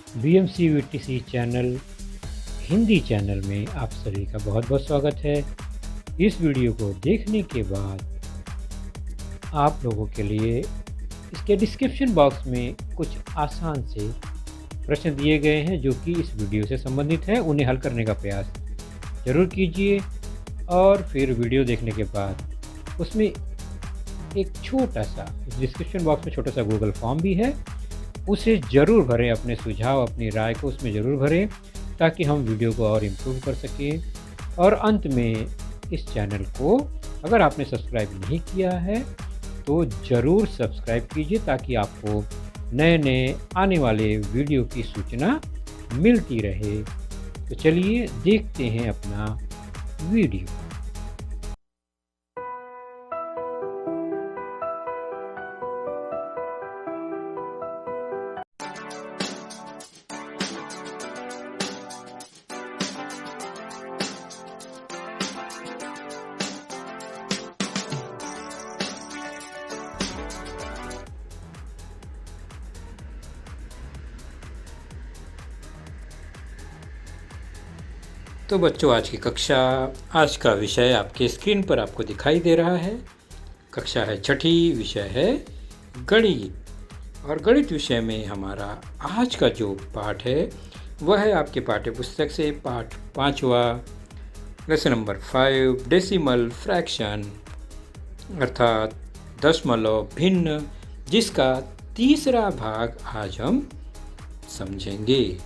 BMCVTC channel Hindi channel में आप सभी का बहुत बहुत स्वागत है। इस वीडियो को देखने के बाद आप लोगों के लिए इसके डिस्क्रिप्शन बॉक्स में कुछ आसान से प्रश्न दिए गए हैं जो कि इस वीडियो से संबंधित हैं। उन्हें हल करने का प्रयास ज़रूर कीजिए और फिर वीडियो देखने के बाद उसमें एक छोटा सा डिस्क्रिप्शन बॉक्स में छोटा सा गूगल फॉर्म भी है, उसे ज़रूर भरें। अपने सुझाव, अपनी राय को उसमें ज़रूर भरें ताकि हम वीडियो को और इम्प्रूव कर सकें। और अंत में इस चैनल को अगर आपने सब्सक्राइब नहीं किया है तो ज़रूर सब्सक्राइब कीजिए ताकि आपको नए नए आने वाले वीडियो की सूचना मिलती रहे। तो चलिए देखते हैं अपना वीडियो। तो बच्चों, आज का विषय आपके स्क्रीन पर आपको दिखाई दे रहा है। कक्षा है छठी, विषय है गणित। और गणित विषय में हमारा आज का जो पाठ है वह है आपके पाठ्य पुस्तक से पाठ 5वां, लेसन नंबर 5, डेसिमल फ्रैक्शन अर्थात दशमलव भिन्न, जिसका तीसरा भाग आज हम समझेंगे।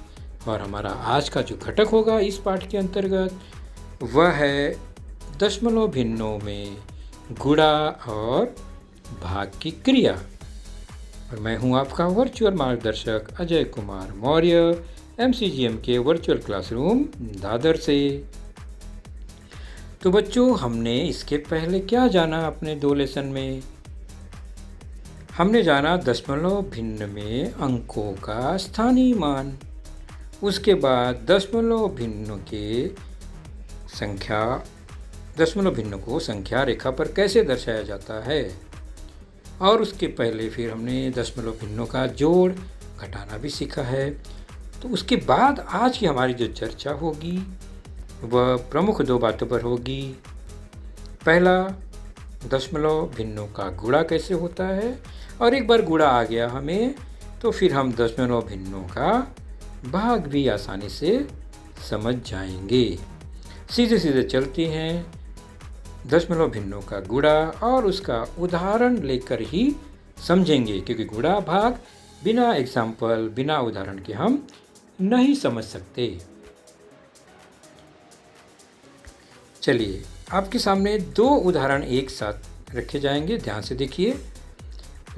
और हमारा आज का जो घटक होगा इस पाठ के अंतर्गत वह है दशमलव भिन्नों में गुणा और भाग की क्रिया। और मैं हूं आपका वर्चुअल मार्गदर्शक अजय कुमार मौर्य, MCGM के वर्चुअल क्लासरूम दादर से। तो बच्चों, हमने इसके पहले क्या जाना अपने 2 लेसन में? हमने जाना दशमलव भिन्न में अंकों का स्थानीय मान। उसके बाद दशमलव भिन्न को संख्या रेखा पर कैसे दर्शाया जाता है। और उसके पहले फिर हमने दशमलव भिन्नों का जोड़ घटाना भी सीखा है। तो उसके बाद आज की हमारी जो चर्चा होगी वह प्रमुख 2 बातों पर होगी। पहला, दशमलव भिन्नों का गुणा कैसे होता है, और एक बार गुणा आ गया हमें तो फिर हम दशमलव भिन्नों का भाग भी आसानी से समझ जाएंगे। सीधे सीधे चलते हैं। दशमलव भिन्नों का गुणा और उसका उदाहरण लेकर ही समझेंगे, क्योंकि गुणा भाग बिना एग्जाम्पल, बिना उदाहरण के हम नहीं समझ सकते। चलिए, आपके सामने 2 उदाहरण एक साथ रखे जाएंगे, ध्यान से देखिए।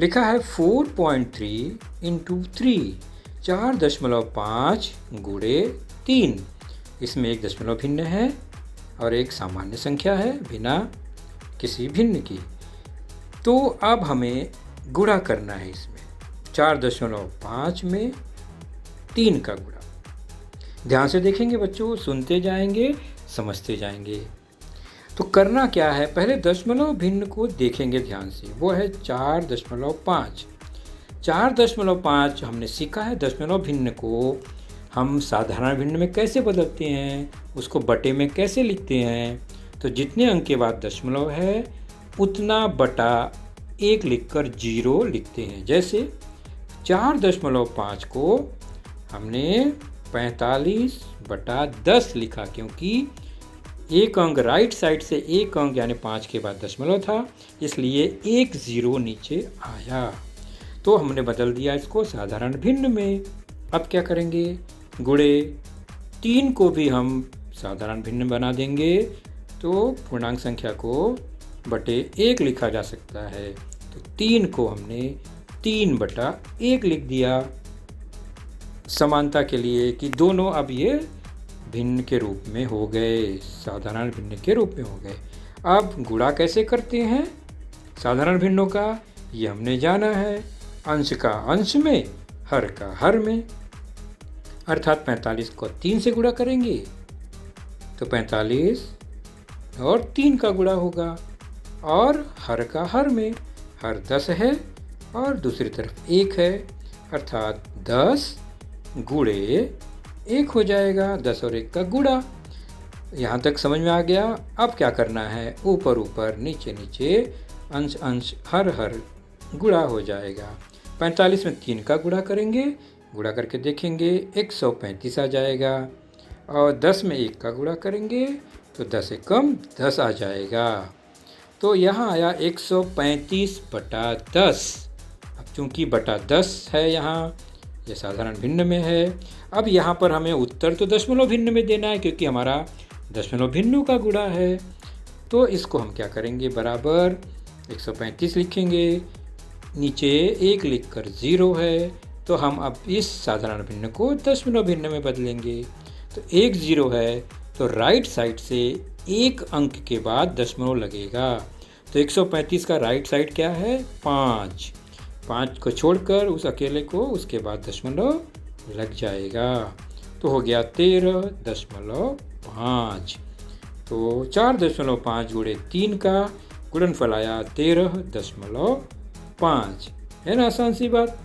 लिखा है 4.3 × 3, 4.5 गुणे 3। इसमें एक दशमलव भिन्न है और एक सामान्य संख्या है बिना किसी भिन्न की। तो अब हमें गुणा करना है इसमें 4.5 में 3 का गुणा। ध्यान से देखेंगे बच्चों, सुनते जाएंगे, समझते जाएंगे। तो करना क्या है, पहले दशमलव भिन्न को देखेंगे ध्यान से। वो है 4.5। 4.5 हमने सीखा है। दशमलव भिन्न को हम साधारण भिन्न में कैसे बदलते हैं, उसको बटे में कैसे लिखते हैं। तो जितने अंक के बाद दशमलव है उतना बटा 1 लिखकर 0 लिखते हैं। जैसे 4.5 को हमने 45/10 लिखा, क्योंकि एक अंक राइट साइड से एक अंक यानी 5 के बाद दशमलव था, इसलिए 1 0 नीचे आया। तो हमने बदल दिया इसको साधारण भिन्न में। अब क्या करेंगे, गुणे 3 को भी हम साधारण भिन्न बना देंगे। तो पूर्णांक संख्या को बटे 1 लिखा जा सकता है। तो 3 को हमने 3/1 लिख दिया, समानता के लिए कि दोनों अब ये भिन्न के रूप में हो गए, साधारण भिन्न के रूप में हो गए। अब गुणा कैसे करते हैं साधारण भिन्नों का, ये हमने जाना है। अंश का अंश में, हर का हर में, अर्थात 45 को 3 से गुणा करेंगे तो 45 और 3 का गुणा होगा। और हर का हर में, हर 10 है और दूसरी तरफ 1 है, अर्थात 10 गुणे 1 हो जाएगा, 10 और 1 का गुणा। यहाँ तक समझ में आ गया। अब क्या करना है, ऊपर ऊपर नीचे नीचे अंश अंश हर हर गुणा हो जाएगा। 45 में 3 का गुणा करेंगे, गुणा करके देखेंगे 135 आ जाएगा। और 10 में 1 का गुणा करेंगे तो 10 एकम 10 आ जाएगा। तो यहाँ आया 135 बटा 10। अब चूँकि बटा 10 है यहाँ, यह साधारण भिन्न में है। अब यहाँ पर हमें उत्तर तो दशमलव भिन्न में देना है क्योंकि हमारा दशमलव भिन्नों का गुणा है। तो इसको हम क्या करेंगे, बराबर 135 लिखेंगे, नीचे 1 लिखकर 0 है, तो हम अब इस साधारण भिन्न को दशमलव भिन्न में बदलेंगे। तो 1 0 है तो राइट साइड से 1 अंक के बाद दशमलव लगेगा। तो 135 का राइट साइड क्या है, 5। 5 को छोड़कर उस अकेले को उसके बाद दशमलव लग जाएगा। तो हो गया 13.5। तो 4.5 गुणे 3 का गुणनफल आया 13.5। है ना आसान सी बात।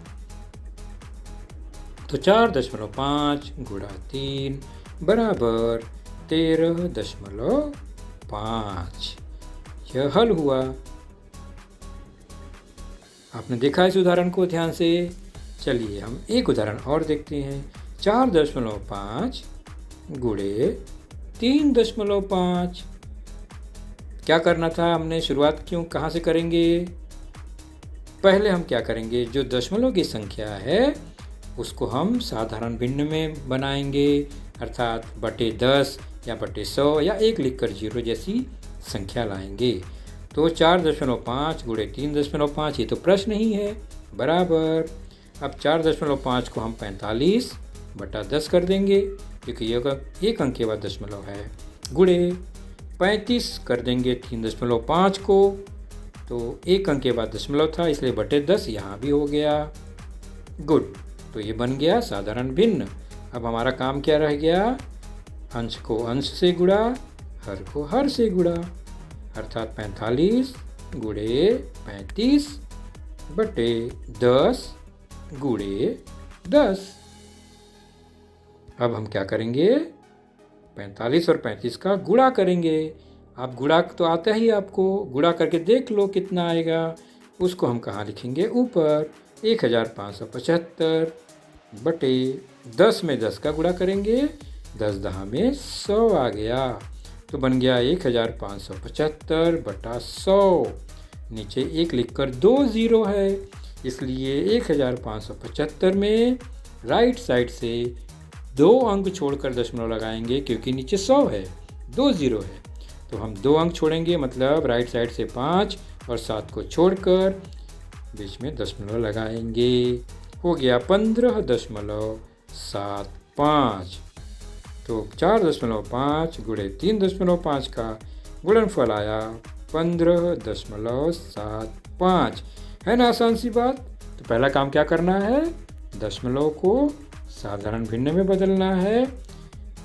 तो 4.5 गुणा 3 बराबर 13.5। यह हल हुआ। आपने देखा इस उदाहरण को ध्यान से। चलिए हम एक उदाहरण और देखते हैं। 4.5 गुणे 3.5। क्या करना था हमने, शुरुआत कहाँ से करेंगे। पहले हम क्या करेंगे, जो दशमलव की संख्या है उसको हम साधारण भिन्न में बनाएंगे, अर्थात बटे 10 या बटे 100 या 1 लिखकर 0 जैसी संख्या लाएंगे। तो 4.5 गुणे 3.5, ये तो प्रश्न ही है, बराबर। अब 4.5 को हम 45 बटा 10 कर देंगे क्योंकि यह एक अंक के बाद दशमलव है, गुणे 35 कर देंगे 3.5 को, तो एक अंक के बाद दशमलव था इसलिए बटे 10 यहाँ भी हो गया। गुड। तो ये बन गया साधारण भिन्न। अब हमारा काम क्या रह गया, अंश को अंश से गुणा, हर को हर से गुणा, अर्थात 45 गुणे 35 बटे 10 गुणे 10। अब हम क्या करेंगे, 45 और 35 का गुणा करेंगे। आप गुणा तो आता ही आपको, गुणा करके देख लो कितना आएगा। उसको हम कहाँ लिखेंगे, ऊपर 1575 बटे 10 में 10 का गुणा करेंगे, 10 10 में 100 आ गया। तो बन गया 1575 बटा 100। नीचे 1 लिखकर 2 0 है इसलिए 1575 में राइट साइड से 2 अंक छोड़कर दशमलव लगाएंगे क्योंकि नीचे 100 है, 2 0 है। तो हम 2 अंक छोड़ेंगे, मतलब राइट साइड से 5 और 7 को छोड़कर बीच में दशमलव लगाएंगे। हो गया 15.75। तो 4.5 गुणे 3.5 का गुणनफल आया 15.75। है ना आसान सी बात। तो पहला काम क्या करना है, दशमलव को साधारण भिन्न में बदलना है,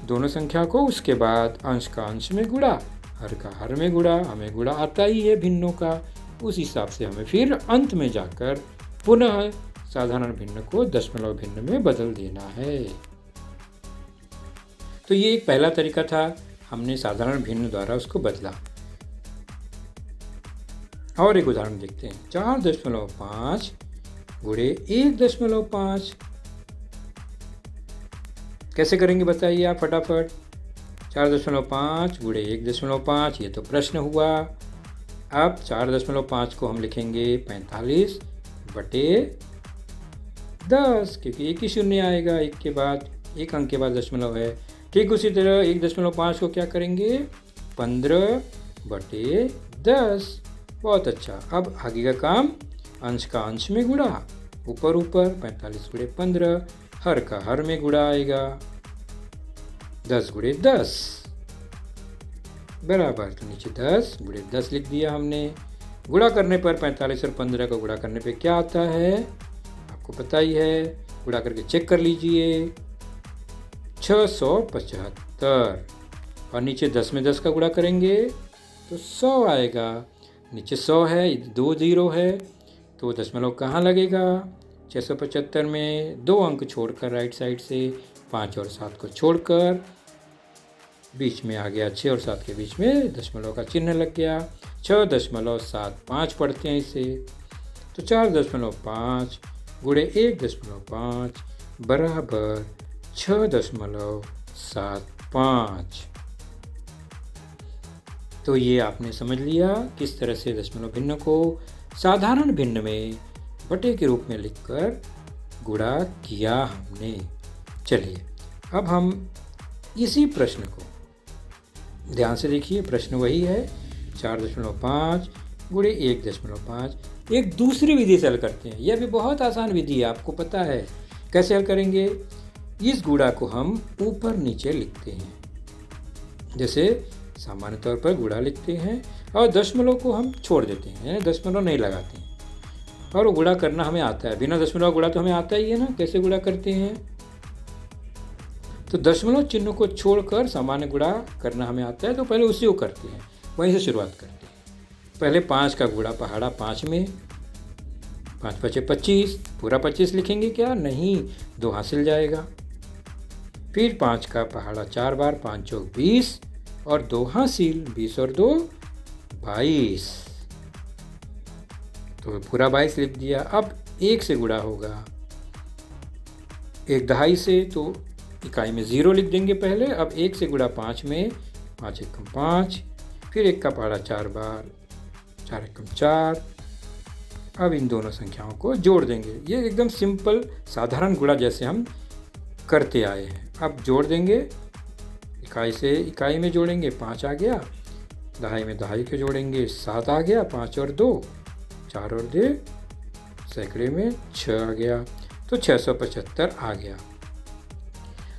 दोनों संख्या को, उसके बाद अंश का अंश में गुणा, हर का हर में गुणा। हमें गुणा आता ही है भिन्नों का, उस हिसाब से हमें फिर अंत में जाकर पुनः साधारण भिन्न को दशमलव भिन्न में बदल देना है। तो ये एक पहला तरीका था, हमने साधारण भिन्न द्वारा उसको बदला। और एक उदाहरण देखते हैं। 4.5 गुणे 1.5 कैसे करेंगे बताइए आप फटाफट। 4.5 गुणे 1.5, ये तो प्रश्न हुआ। अब 4.5 को हम लिखेंगे 45 बटे 10 क्योंकि एक ही शून्य आएगा, एक के बाद एक अंक के बाद दशमलव है। ठीक उसी तरह 1.5 को क्या करेंगे, 15 बटे 10। बहुत अच्छा। अब आगे का काम, अंश का अंश में गुणा, ऊपर ऊपर 45 गुणे 15, हर का हर में गुणा आएगा 10 गुणे 10 बराबर। तो नीचे 10 गुणे 10 लिख दिया हमने। गुणा करने पर 45 और 15 को गुणा करने पे क्या आता है आपको पता ही है, गुणा करके चेक कर लीजिए, 675। और नीचे 10 में 10 का गुणा करेंगे तो 100 आएगा। नीचे 100 है, 2 0 है, तो दशमलव कहाँ लगेगा, 675 में 2 अंक छोड़कर राइट साइड से 5 और 7 को छोड़कर बीच में आ गया, 6 और 7 के बीच में दशमलव का चिन्ह लग गया। 6.75 पढ़ते हैं इसे, तो 4.5 गुणे 1.5 बराबर 6.75। तो ये आपने समझ लिया किस तरह से दशमलव भिन्न को साधारण भिन्न में बटे के रूप में लिखकर गुणा किया हमने। चलिए अब हम इसी प्रश्न को ध्यान से देखिए, प्रश्न वही है 4.5 गुणे 1.5। एक दूसरी विधि से हल करते हैं। यह भी बहुत आसान विधि है, आपको पता है कैसे हल करेंगे। इस गुणा को हम ऊपर नीचे लिखते हैं, जैसे सामान्य तौर पर गुणा लिखते हैं और दशमलव को हम छोड़ देते हैं, दशमलव नहीं लगाते हैं। और गुणा करना हमें आता है, बिना दशमलव गुणा तो हमें आता ही है ना, कैसे गुणा करते हैं। तो दशमलव चिन्ह को छोड़कर सामान्य गुणा करना हमें आता है, तो पहले उसी को करते हैं, वहीं से शुरुआत करते हैं। पहले 5 का गुणा पहाड़ा 5 में, 5 पचे 25, पूरा 25 लिखेंगे क्या? नहीं, 2 हासिल जाएगा। फिर 5 का पहाड़ा 4 बार, 5 चौक 20 और 2 हासिल, 20 और 2 22, तो पूरा 22 लिख दिया। अब 1 से गुणा होगा, 1 दहाई से, तो इकाई में 0 लिख देंगे पहले। अब 1 से गुणा 5 में, 5 एकम 5, फिर 1 का पहाड़ा 4 बार, 4 एकम 4। अब इन दोनों संख्याओं को जोड़ देंगे। ये एकदम सिंपल साधारण गुणा जैसे हम करते आए हैं। अब जोड़ देंगे, इकाई से इकाई में जोड़ेंगे, 5 आ गया, दहाई में दहाई के जोड़ेंगे, 7 आ गया, 5 और 2 4 और 2 सैकड़े में 6 आ गया, तो 675 आ गया।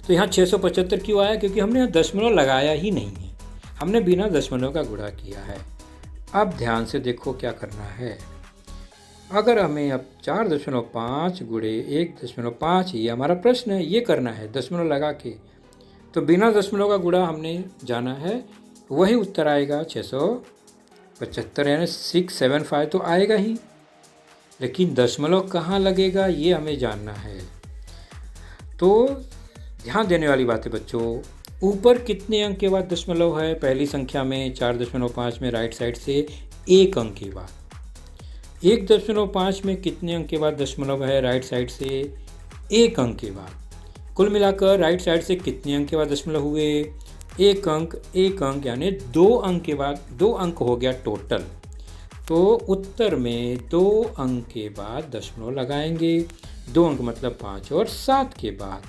तो यहाँ 675 क्यों आया? क्योंकि हमने यहाँ दशमलव लगाया ही नहीं है, हमने बिना दशमलव का गुणा किया है। अब ध्यान से देखो क्या करना है। अगर हमें अब 4.5 गुणे 1.5, ये हमारा प्रश्न है, ये करना है दशमलव लगा के, तो बिना दशमलव का गुणा हमने जाना है, वही उत्तर आएगा 675, यानी 675 तो आएगा ही, लेकिन दशमलव कहाँ लगेगा ये हमें जानना है। तो ध्यान देने वाली बात है बच्चों, ऊपर कितने अंक के बाद दशमलव है? पहली संख्या में 4.5 में राइट साइड से 1 अंक के बाद। 1.5 में कितने अंक के बाद दशमलव है? राइट साइड से 1 अंक के बाद। कुल मिलाकर राइट साइड से कितने अंक के बाद दशमलव हुए? 1 अंक, 1 अंक, यानी 2 अंक के बाद, 2 अंक हो गया टोटल। तो उत्तर में 2 अंक के बाद दशमलव लगाएंगे। 2 अंक मतलब 5 और 7 के बाद।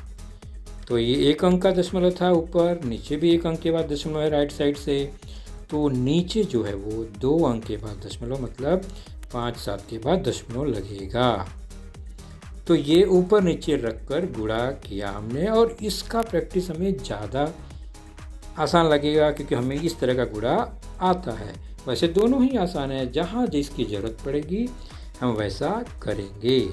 तो ये 1 अंक का दशमलव था ऊपर, नीचे भी 1 अंक के बाद दशमलव है राइट साइड से, तो नीचे जो है वो 2 अंक के बाद दशमलव मतलब 5 7 के बाद दशमलव लगेगा। तो ये ऊपर नीचे रखकर गुणा किया हमने, और इसका प्रैक्टिस हमें ज़्यादा आसान लगेगा क्योंकि हमें इस तरह का गुणा आता है। वैसे दोनों ही आसान है, जहाँ जिसकी ज़रूरत पड़ेगी हम वैसा करेंगे।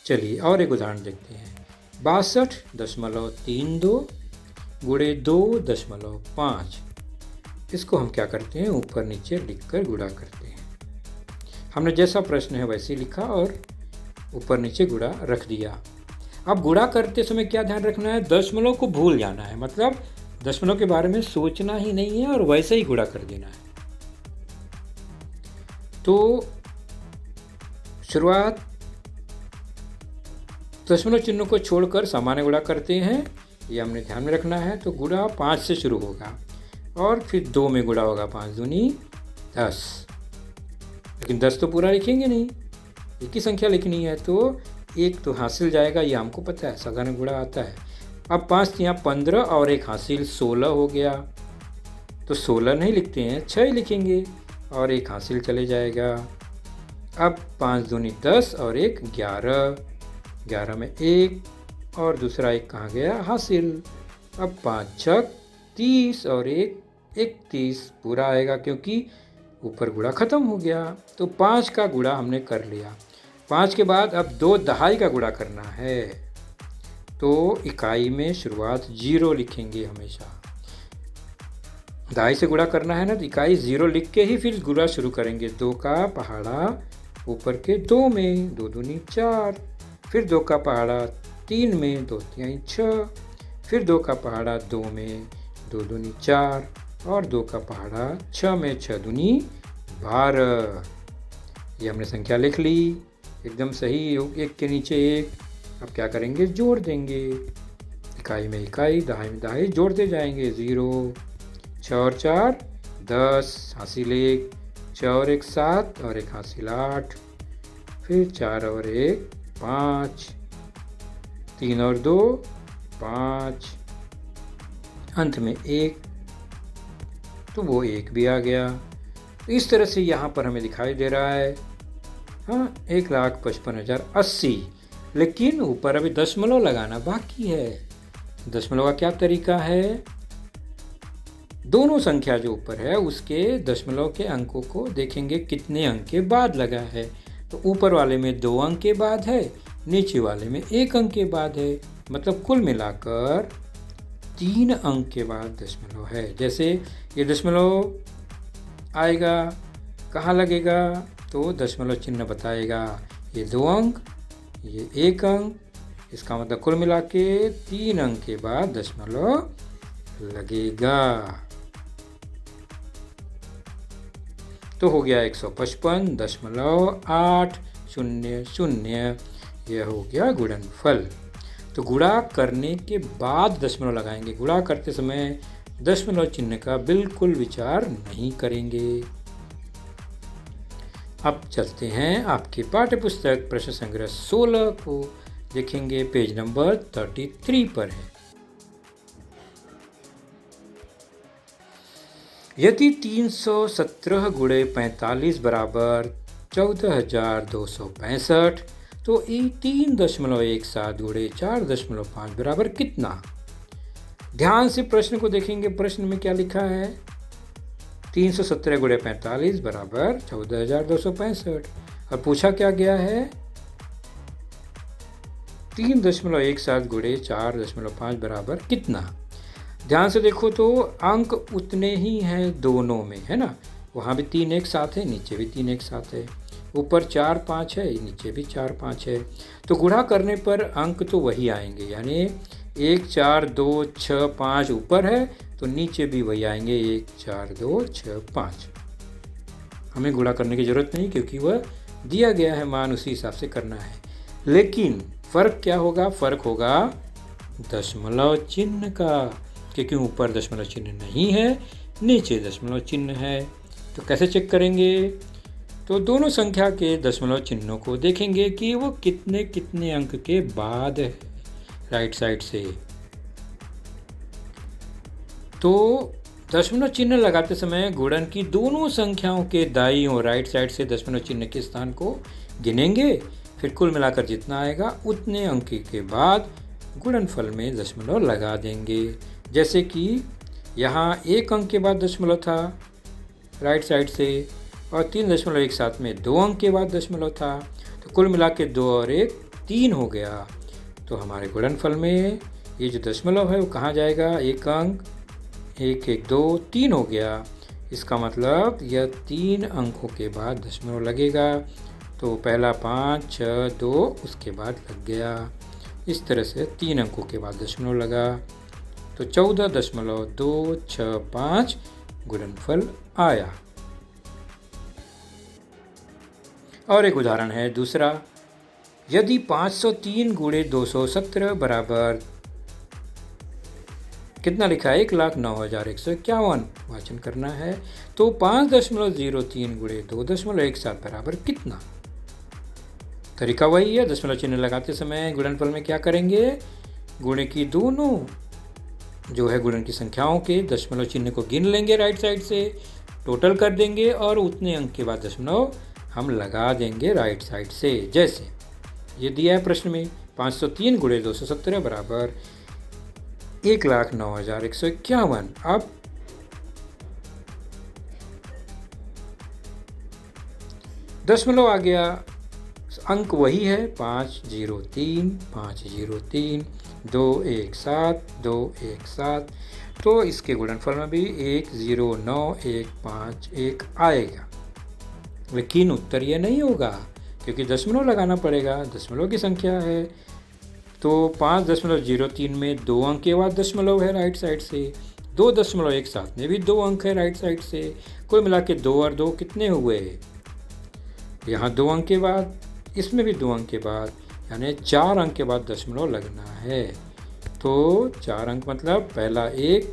चलिए और एक उदाहरण देखते हैं। 62.32 गुणे 2.5, इसको हम क्या करते हैं, ऊपर नीचे लिखकर गुणा करते हैं। हमने जैसा प्रश्न है वैसे ही लिखा और ऊपर नीचे गुणा रख दिया। अब गुणा करते समय क्या ध्यान रखना है, दशमलव को भूल जाना है, मतलब दशमलव के बारे में सोचना ही नहीं है और वैसे ही गुणा कर देना है। तो शुरुआत दशमलव चिन्ह को छोड़कर सामान्य गुणा करते हैं, ये हमने ध्यान में रखना है। तो गुणा 5 से शुरू होगा और फिर 2 में गुणा होगा, 5 दूनी 10, लेकिन 10 तो पूरा लिखेंगे नहीं, एक ही संख्या लिखनी है, तो 1 तो हासिल जाएगा, ये हमको पता है, साधारण गुणा आता है। अब 5 यहाँ 15 और 1 हासिल 16 हो गया, तो 16 नहीं लिखते हैं, 6 ही लिखेंगे और 1 हासिल चले जाएगा। अब 5 दूनी 10 और 1 11, 11 में 1 और दूसरा 1 कहाँ गया, हासिल। अब 5 छक 30 और 1 31 पूरा आएगा क्योंकि ऊपर गुणा खत्म हो गया। तो 5 का गुणा हमने कर लिया। 5 के बाद अब 2 दहाई का गुणा करना है, तो इकाई में शुरुआत 0 लिखेंगे हमेशा। दहाई से गुणा करना है ना, तो इकाई 0 लिख के ही फिर गुणा शुरू करेंगे। 2 का पहाड़ा ऊपर के 2 में, 2 दूनी 4, फिर 2 का पहाड़ा 3 में, 2 तिहाई 6, फिर 2 का पहाड़ा 2 में, 2 दूनी 4 और 2 का पहाड़ा 6 में, 6 दूनी 12। ये हमने संख्या लिख ली, एकदम सही, एक के नीचे एक। अब क्या करेंगे, जोड़ देंगे, इकाई में इकाई, दहाई में दहाई जोड़ते जाएंगे। 0, 6 और 4 10, हासिल 1, 6 और 1 7 और 1 हासिल 8, फिर 4 और 1 5, 3 और 2 5, अंत में 1, तो वो 1 भी आ गया। तो इस तरह से यहाँ पर हमें दिखाई दे रहा है, हाँ, 1,55,080, लेकिन ऊपर अभी दशमलव लगाना बाकी है। दशमलव का क्या तरीका है, दोनों संख्या जो ऊपर है उसके दशमलव के अंकों को देखेंगे कितने अंक के बाद लगा है। तो ऊपर वाले में 2 अंक के बाद है, नीचे वाले में 1 अंक के बाद है, मतलब कुल मिलाकर 3 अंक के बाद दशमलव है। जैसे ये दशमलव आएगा, कहाँ लगेगा, तो दशमलव चिन्ह बताएगा ये 2 अंक, ये 1 अंक, इसका मतलब कुल मिला के 3 अंक के बाद दशमलव लगेगा। तो हो गया 155.800, यह हो गया गुणनफल। तो गुणा करने के बाद दशमलव लगाएंगे, गुणा करते समय दशमलव चिन्ह का बिल्कुल विचार नहीं करेंगे। अब चलते हैं आपके पाठ्य पुस्तक प्रश्न संग्रह 16 को देखेंगे, पेज नंबर 33 पर है। यदि 317 गुणे 45 बराबर 14,265, तो 3.17 गुणे 4.5 बराबर कितना। ध्यान से प्रश्न को देखेंगे, प्रश्न में क्या लिखा है, 317 गुणे 45 बराबर 14,265, और पूछा क्या गया है, 3.17 गुणे 4.5 बराबर कितना। ध्यान से देखो तो अंक उतने ही हैं दोनों में, है ना, वहाँ भी 3 एक साथ है, नीचे भी 3 एक साथ है, ऊपर 4 5 है, नीचे भी 4 5 है। तो गुणा करने पर अंक तो वही आएंगे, यानी 1 4 2 6 5 ऊपर है तो नीचे भी वही आएंगे, 1 4 2 6 5। हमें गुणा करने की ज़रूरत नहीं, क्योंकि वह दिया गया है मान, उसी हिसाब से करना है। लेकिन फ़र्क क्या होगा, फ़र्क होगा दशमलव चिन्ह का, क्योंकि ऊपर दशमलव चिन्ह नहीं है, नीचे दशमलव चिन्ह है। तो कैसे चेक करेंगे, तो दोनों संख्या के दशमलव चिन्हों को देखेंगे कि वो कितने कितने अंक के बाद है, राइट साइड से। तो दशमलव चिन्ह लगाते समय गुणन की दोनों संख्याओं के दाईं और राइट साइड से दशमलव चिन्ह के स्थान को गिनेंगे, फिर कुल मिलाकर जितना आएगा उतने अंक के बाद गुणनफल में दशमलव लगा देंगे। जैसे कि यहाँ 1 अंक के बाद दशमलव था राइट साइड से, और 3.17 में 2 अंक के बाद दशमलव था, तो कुल मिला के 2 और 1 3 हो गया। तो हमारे गुणनफल में ये जो दशमलव है वो कहाँ जाएगा, 1 अंक, 1 1 2 3 हो गया। इसका मतलब यह 3 अंकों के बाद दशमलव लगेगा। तो पहला 5 6 2 उसके बाद लग गया। इस तरह से 3 अंकों के बाद दशमलव लगा, तो 14.265 गुणनफल आया। और एक उदाहरण है दूसरा, यदि 503 गुणे 217 बराबर कितना लिखा है, 1,09,151 वाचन करना है। तो 5.03 गुणे 2.17 बराबर कितना। तरीका वही है, दशमलव चिन्ह लगाते समय गुणनफल में क्या करेंगे, गुणे की दोनों जो है गुणन की संख्याओं के दशमलव चिन्ह को गिन लेंगे राइट साइड से, टोटल कर देंगे और उतने अंक के बाद दशमलव हम लगा देंगे राइट साइड से। जैसे ये दिया है प्रश्न में, 503 गुणे 217 बराबर 1,09,151। अब दशमलव आ गया, अंक वही है 503 503 217 217, तो इसके गुणनफल में भी 1,09,151 आएगा। लेकिन उत्तर यह नहीं होगा, क्योंकि दशमलव लगाना पड़ेगा, दशमलव की संख्या है। तो 5.03 में 2 अंक के बाद दशमलव है राइट साइड से, 2.17 में भी 2 अंक है राइट साइड से। कुल मिला के 2 और 2 कितने हुए? यहाँ 2 अंक के बाद, इसमें भी 2 अंक के बाद, यानी 4 अंक के बाद दशमलव लगना है। तो 4 अंक मतलब पहला 1,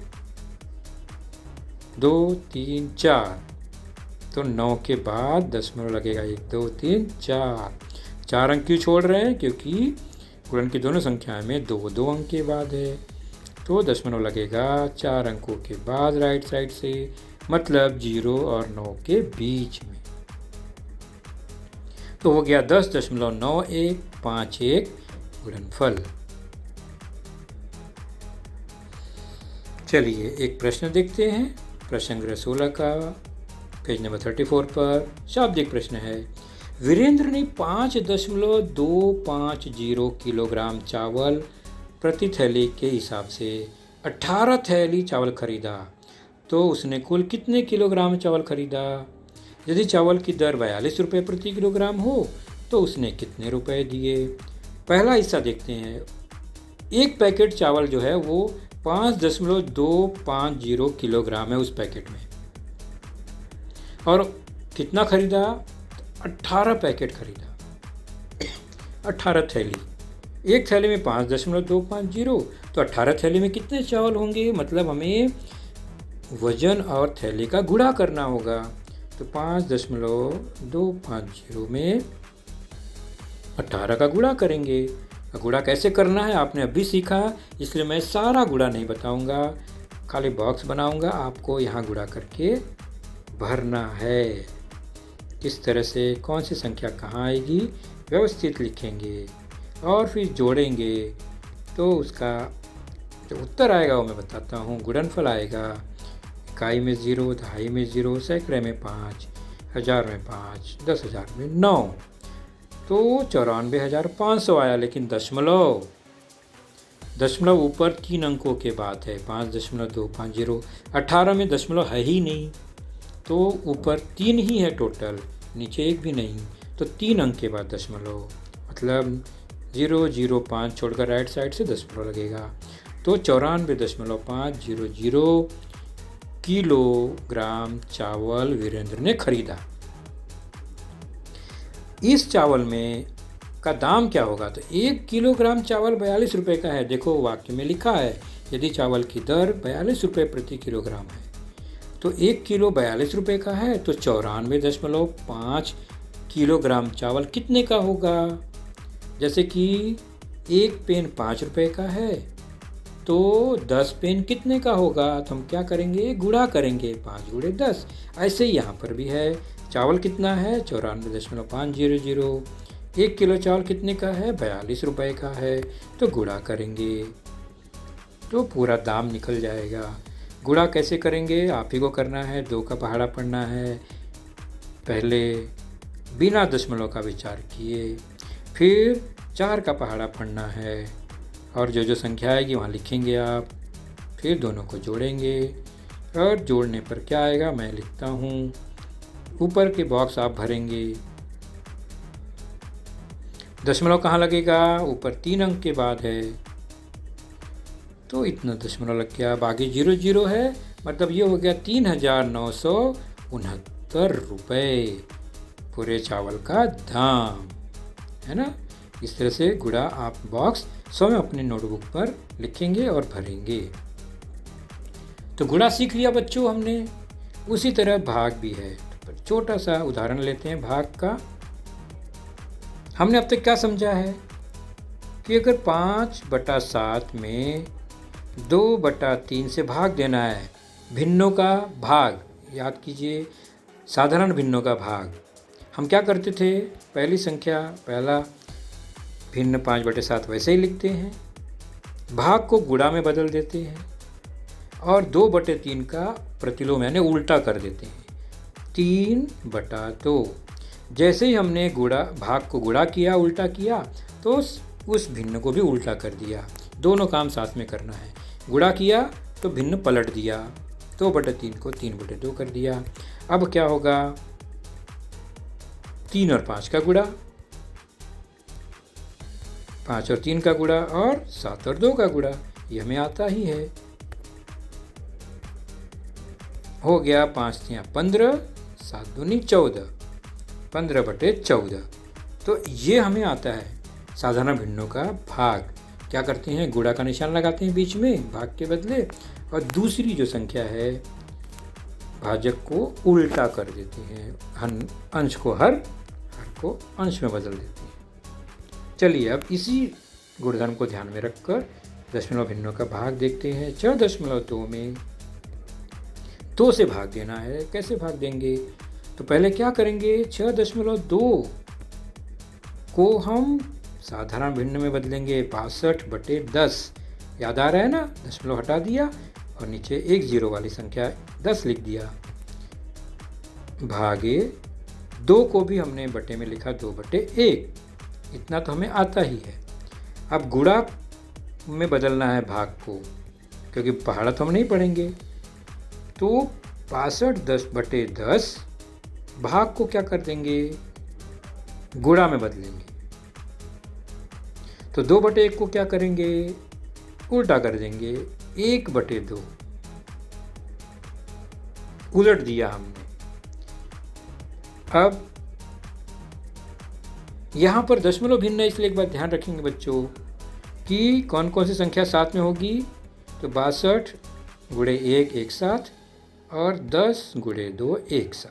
2, 3, 4। तो 9 के बाद दशमलव लगेगा, 1, 2, 3, 4। 4 अंक क्यों छोड़ रहे हैं? क्योंकि गुणन की दोनों संख्याएं में 2 2 अंक के बाद है। तो दशमलव लगेगा 4 अंकों के बाद राइट साइड से, मतलब 0 और 9 के बीच में। तो हो गया 10.9151 गुणनफल। चलिए एक प्रश्न देखते हैं। प्रश्न संग्रह 16 का पेज नंबर 34 पर शाब्दिक प्रश्न है। वीरेंद्र ने 5.250 किलोग्राम चावल प्रति थैली के हिसाब से 18 थैली चावल खरीदा, तो उसने कुल कितने किलोग्राम चावल खरीदा? यदि चावल की दर 42 रुपये प्रति किलोग्राम हो तो उसने कितने रुपए दिए? पहला हिस्सा देखते हैं। एक पैकेट चावल जो है वो 5.250 किलोग्राम है उस पैकेट में, और कितना खरीदा? 18 पैकेट खरीदा, 18 थैली। एक थैली में 5.250, तो 18 थैली में कितने चावल होंगे? मतलब हमें वजन और थैली का गुणा करना होगा। तो 5.250 में 18 का गुणा करेंगे। गुणा कैसे करना है आपने अभी सीखा, इसलिए मैं सारा गुणा नहीं बताऊंगा, खाली बॉक्स बनाऊंगा, आपको यहाँ गुणा करके भरना है। किस तरह से कौन सी संख्या कहाँ आएगी व्यवस्थित लिखेंगे और फिर जोड़ेंगे, तो उसका जो उत्तर आएगा वो मैं बताता हूँ। गुणनफल आएगा इकाई में 0, दहाई में 0, सैकड़े में 5, हज़ार में 5, 10,000 में 9, तो 94,500 आया। लेकिन दशमलव ऊपर 3 अंकों के बाद है, 5.250, 18 में दशमलव है ही नहीं, तो ऊपर 3 ही है टोटल, नीचे एक भी नहीं। तो 3 अंक के बाद दशमलव, मतलब 005 छोड़कर राइट साइड से दशमलव लगेगा। तो 94.500 किलोग्राम चावल वीरेंद्र ने खरीदा। इस चावल में का दाम क्या होगा? तो 1 किलोग्राम चावल 42 रुपये का है। देखो वाक्य में लिखा है, यदि चावल की दर 42 रुपये प्रति किलोग्राम है, तो 1 किलो 42 रुपये का है, तो 94.5 किलोग्राम चावल कितने का होगा? जैसे कि एक पेन 5 रुपये का है, तो 10 पेन कितने का होगा? तो हम क्या करेंगे? गुणा करेंगे, 5 गुणे 10। ऐसे ही यहाँ पर भी है। चावल कितना है? 94.500। 1 किलो चावल कितने का है? 42 रुपये का है, तो गुणा करेंगे तो पूरा दाम निकल जाएगा। गुणा कैसे करेंगे आप ही को करना है, 2 का पहाड़ा पढ़ना है। पहले बिना दशमलव का विचार किए, फिर 4 का पहाड़ा पढ़ना है, और जो जो संख्या आएगी वहाँ लिखेंगे आप, फिर दोनों को जोड़ेंगे, और जोड़ने पर क्या आएगा मैं लिखता हूँ। ऊपर के बॉक्स आप भरेंगे। दशमलव कहाँ लगेगा? ऊपर 3 अंक के बाद है, तो इतना दशमलव लग गया। बाकी 0 है, मतलब ये हो गया 3,969 रुपये पूरे चावल का दाम, है ना। इस तरह से गुणा आप बॉक्स स्वयं अपने नोटबुक पर लिखेंगे और भरेंगे। तो गुणा सीख लिया बच्चों हमने। उसी तरह भाग भी है। तो छोटा सा उदाहरण लेते हैं भाग का। हमने अब तक क्या समझा है कि अगर 5/7 में 2/3 से भाग देना है, भिन्नों का भाग, याद कीजिए साधारण भिन्नों का भाग। हम क्या करते थे? पहली संख्या, पहला भिन्न 5/7 वैसे ही लिखते हैं, भाग को गुणा में बदल देते हैं, और 2/3 का प्रतिलोम यानी उल्टा कर देते हैं, 3/2। जैसे ही हमने भाग को गुणा किया, उल्टा किया, तो उस भिन्न को भी उल्टा कर दिया। दोनों काम साथ में करना है। गुणा किया तो भिन्न पलट दिया, 2/3 को 3/2 कर दिया। अब क्या होगा? 3 और 5 का गुणा, 5 और 3 का गुणा और 7 और 2 का गुणा, ये हमें आता ही है। हो गया 5 तियाँ 15, 7 दूनी 14, 15/14। तो ये हमें आता है साधारण भिन्नों का भाग। क्या करते हैं, गुणा का निशान लगाते हैं बीच में भाग के बदले, और दूसरी जो संख्या है भाजक को उल्टा कर देते हैं, अंश को हर को अंश में बदल देते हैं। चलिए अब इसी गुणधर्म को ध्यान में रखकर दशमलव भिन्नों का भाग देखते हैं। 4.2 में 2 से भाग देना है। कैसे भाग देंगे, तो पहले क्या करेंगे, 6.2 को हम साधारण भिन्न में बदलेंगे 65/10। याद आ रहा है ना, दशमलव हटा दिया और नीचे एक जीरो वाली संख्या 10 लिख दिया। भागे 2 को भी हमने बटे में लिखा 2/1। इतना तो हमें आता ही है। अब गुणा में बदलना है भाग को, क्योंकि पहाड़ा तो हम नहीं पढ़ेंगे। तो 65/10 भाग को क्या कर देंगे, गुणा में बदलेंगे। तो 2/1 को क्या करेंगे, उल्टा कर देंगे, 1/2 उलट दिया हमने। अब यहाँ पर दशमलव भिन्न है, इसलिए एक बात ध्यान रखेंगे बच्चों कि कौन कौन सी संख्या साथ में होगी। तो 62 गुणे 1 एक साथ और 10 गुणे 2 एक साथ।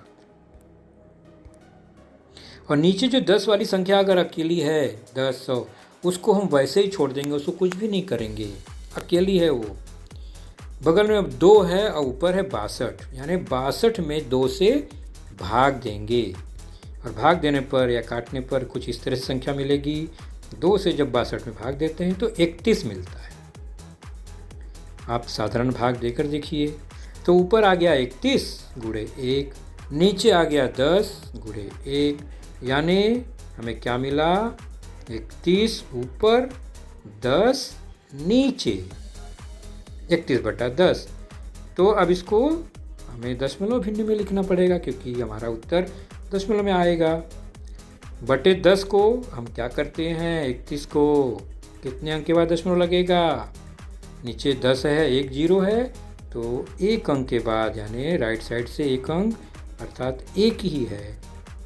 और नीचे जो 10 वाली संख्या अगर अकेली है 10, 100, उसको हम वैसे ही छोड़ देंगे, उसको कुछ भी नहीं करेंगे, अकेली है वो। बगल में अब 2 है और ऊपर है 62, यानी 62 में 2 से भाग देंगे। और भाग देने पर या काटने पर कुछ इस तरह से संख्या मिलेगी। 2 से जब 62 में भाग देते हैं तो 31 मिलता है। आप साधारण भाग देकर देखिए, तो ऊपर आ गया 31 गुणे 1, नीचे आ गया 10 गुणे 1, यानी हमें क्या मिला, 31 ऊपर 10 नीचे, 31/10। तो अब इसको हमें दशमलव भिन्न में लिखना पड़ेगा, क्योंकि हमारा उत्तर दशमलव में आएगा। बटे 10 को हम क्या करते हैं, 31 को कितने अंक के बाद दशमलव लगेगा, नीचे 10 है, एक जीरो है, तो एक अंक के बाद, यानी राइट साइड से एक अंक अर्थात एक ही है,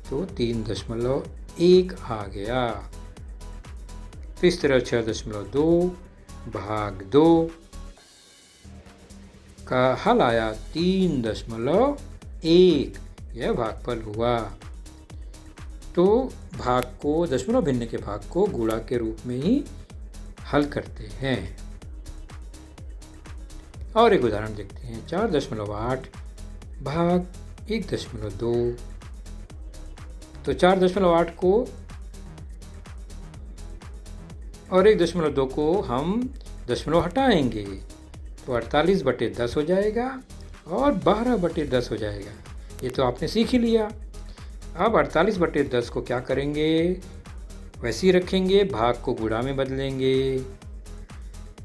तो 3.1 आ गया। तो इस तरह 6.2 भाग 2 का हल आया 3.1। यह भागफल हुआ। तो भाग को, दशमलव भिन्न के भाग को गुणा के रूप में ही हल करते हैं। और एक उदाहरण देखते हैं। 4.8 भाग 1.2। तो 4.8 को और 1.2 को हम दशमलव हटाएंगे तो 48/10 हो जाएगा और 12/10 हो जाएगा। ये तो आपने सीख ही लिया। अब 48/10 को क्या करेंगे, वैसे ही रखेंगे, भाग को गुणा में बदलेंगे,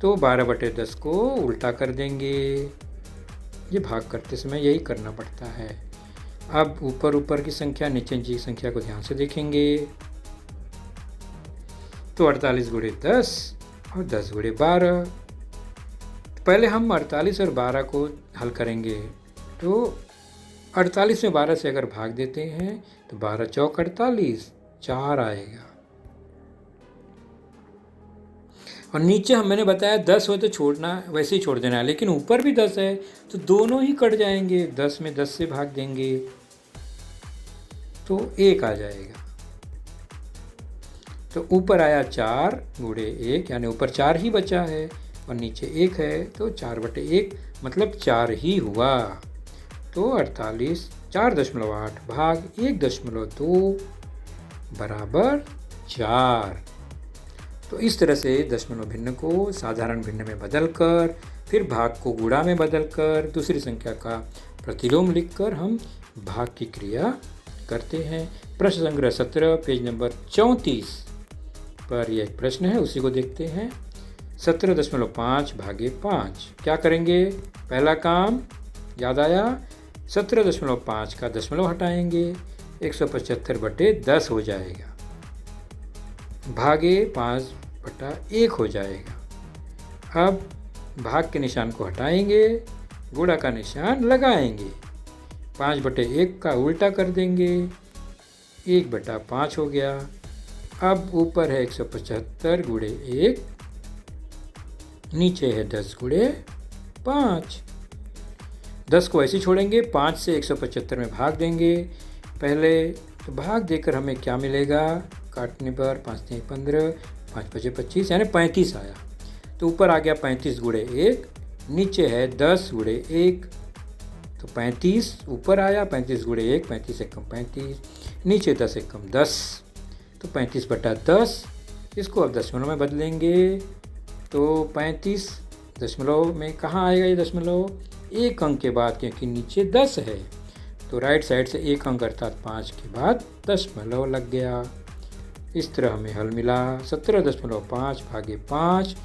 तो 12/10 को उल्टा कर देंगे। ये भाग करते समय यही करना पड़ता है। अब ऊपर की संख्या नीचे की संख्या को ध्यान से देखेंगे, तो 48 गुणे 10 और 10 गुणे 12। पहले हम 48 और 12 को हल करेंगे। तो 48 में 12 से अगर भाग देते हैं तो 12 चौक 48, 4 आएगा। और नीचे मैंने बताया 10 हो तो छोड़ना, वैसे ही छोड़ देना है, लेकिन ऊपर भी 10 है तो दोनों ही कट जाएंगे। 10 में 10 से भाग देंगे तो 1 आ जाएगा। तो ऊपर आया 4 गुणे 1, यानी ऊपर 4 ही बचा है और नीचे 1 है, तो 4/1 मतलब 4 ही हुआ। तो 48 4.8 भाग 1.2 बराबर 4। तो इस तरह से दशमलव भिन्न को साधारण भिन्न में बदलकर, फिर भाग को गुणा में बदलकर, दूसरी संख्या का प्रतिलोम लिखकर हम भाग की क्रिया करते हैं। प्रश्न संग्रह 17 पेज नंबर 34 पर यह प्रश्न है, उसी को देखते हैं। 17.5 भागे 5 क्या करेंगे, पहला काम याद आया, 17.5 का दशमलव हटाएंगे, 175/10 हो जाएगा। भागे 5 1 हो जाएगा। अब भाग के निशान को हटाएंगे, गुणा का निशान लगाएंगे, 5/1 का उल्टा कर देंगे, 1/5 हो गया। अब ऊपर है 175 गुणे 1, नीचे है 10 गुणे 5। 10 को ऐसे छोड़ेंगे, 5 से 175 में भाग देंगे। पहले तो भाग देकर हमें क्या मिलेगा, काटने पर 5 3 15, 5 5 25 यानी 35 आया। तो ऊपर आ गया 35 गुणे 1, नीचे है 10 गुणे 1, तो 35 ऊपर आया, 35 गुणे 1, 35 से कम 35, नीचे 10 से कम 10, तो 35/10। इसको अब दशमलव में बदलेंगे, तो 35 दशमलव में कहाँ आएगा ये दशमलव, 1 अंक के बाद, क्योंकि नीचे 10 है तो राइट साइड से 1 अंक अर्थात 5 के बाद दशमलव लग गया। इस तरह हमें हल मिला 17.5 भागे 5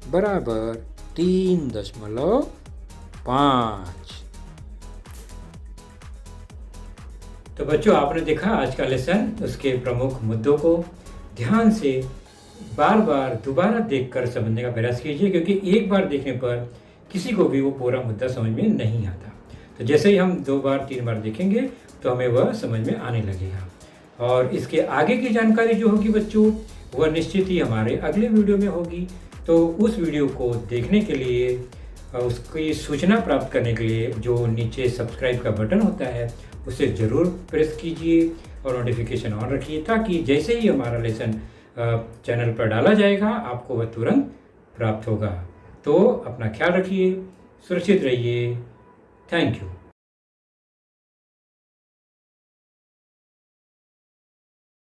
बराबर 3.5। तो बच्चों, आपने देखा आज का लेसन, उसके प्रमुख मुद्दों को ध्यान से बार बार दोबारा देखकर समझने का प्रयास कीजिए, क्योंकि एक बार देखने पर किसी को भी वो पूरा मुद्दा समझ में नहीं आता। तो जैसे ही हम 2 बार 3 बार देखेंगे तो हमें वह समझ में आने लगेगा। और इसके आगे की जानकारी जो होगी बच्चों, वह निश्चित ही हमारे अगले वीडियो में होगी। तो उस वीडियो को देखने के लिए, उसकी सूचना प्राप्त करने के लिए जो नीचे सब्सक्राइब का बटन होता है उसे ज़रूर प्रेस कीजिए और नोटिफिकेशन ऑन रखिए, ताकि जैसे ही हमारा लेसन चैनल पर डाला जाएगा आपको वह तुरंत प्राप्त होगा। तो अपना ख्याल रखिए, सुरक्षित रहिए। Thank you.